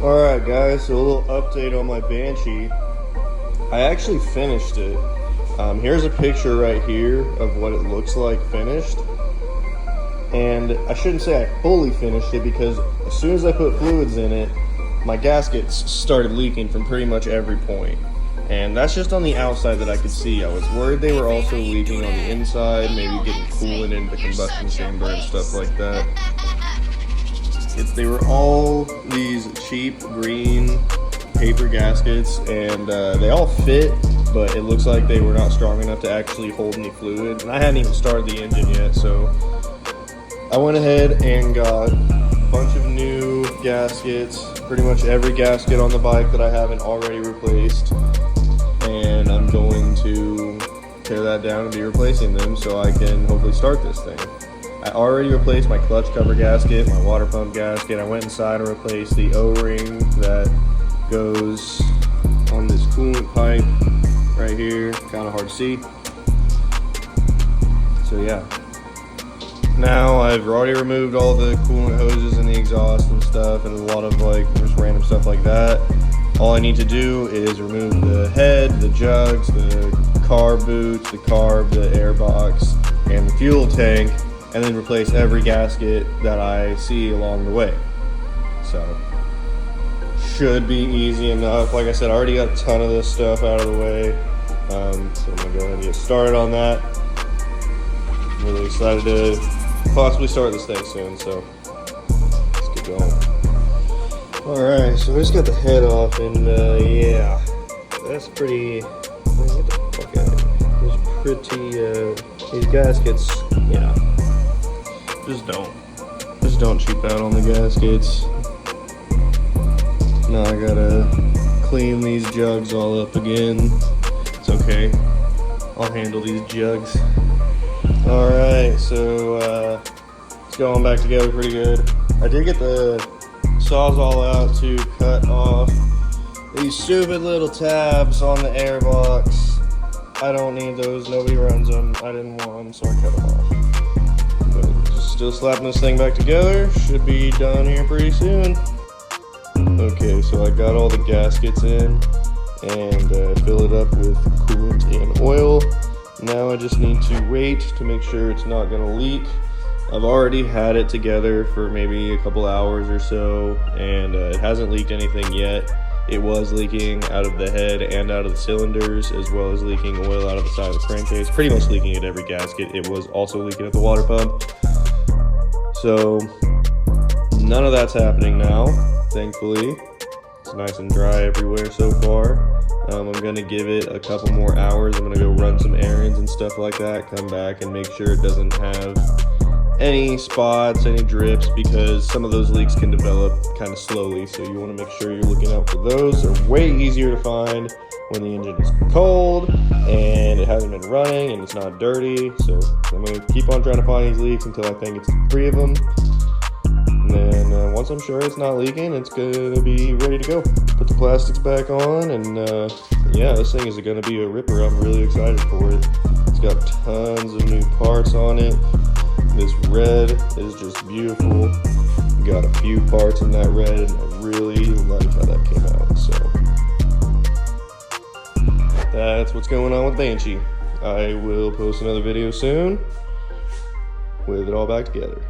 Alright guys, so a little update on my Banshee. I actually finished it. Here's a picture right here of what it looks like finished. And I shouldn't say I fully finished it because as soon as I put fluids in it, my gaskets started leaking from pretty much every point. And that's just on the outside that I could see. I was worried they were also leaking on the inside, maybe getting coolant into the combustion chamber and stuff like that. They were all these cheap green paper gaskets, and they all fit, but it looks like they were not strong enough to actually hold any fluid. And I hadn't even started the engine yet, so I went ahead and got a bunch of new gaskets, pretty much every gasket on the bike that I haven't already replaced, and I'm going to tear that down and be replacing them so I can hopefully start this thing. I already replaced my clutch cover gasket, my water pump gasket. I went inside and replaced the O-ring that goes on this coolant pipe right here. Kind of hard to see. So yeah. Now I've already removed all the coolant hoses and the exhaust and stuff, and a lot of like just random stuff like that. All I need to do is remove the head, the jugs, the carb boots, the carb, the air box, and the fuel tank, and then replace every gasket that I see along the way. So, should be easy enough. Like I said, I already got a ton of this stuff out of the way. So I'm gonna go ahead and get started on that. I'm really excited to possibly start this thing soon, so let's get going. Alright, so I just got the head off, and yeah, that's pretty, get the fuck out of here. It's pretty, these gaskets, yeah. Just don't cheap out on the gaskets. Now I gotta clean these jugs all up again. It's okay, I'll handle these jugs. Alright, so it's going back together pretty good. I did get the Sawzall out to cut off these stupid little tabs on the airbox. I don't need those, nobody runs them. I didn't want them, so I cut them off. Still slapping this thing back together. Should be done here pretty soon. Okay, so I got all the gaskets in and fill it up with coolant and oil. Now I just need to wait to make sure it's not going to leak. I've already had it together for maybe a couple hours or so, and it hasn't leaked anything yet. It was leaking out of the head and out of the cylinders, as well as leaking oil out of the side of the crankcase. Pretty much leaking at every gasket. It was also leaking at the water pump. So none of that's happening now, thankfully. It's nice and dry everywhere so far. I'm gonna give it a couple more hours. I'm gonna go run some errands and stuff like that, come back and make sure it doesn't have any spots, any drips, because some of those leaks can develop kind of slowly. So you wanna make sure you're looking out for those. They're way easier to find when the engine is cold and it hasn't been running and it's not dirty. So I'm gonna keep on trying to find these leaks until I think it's 3 of them. And then once I'm sure it's not leaking, it's gonna be ready to go. Put the plastics back on, and yeah, this thing is gonna be a ripper. I'm really excited for it. It's got tons of new parts on it. This red is just beautiful. Got a few parts in that red, and I really like how that came out. So that's what's going on with Banshee. I will post another video soon with it all back together.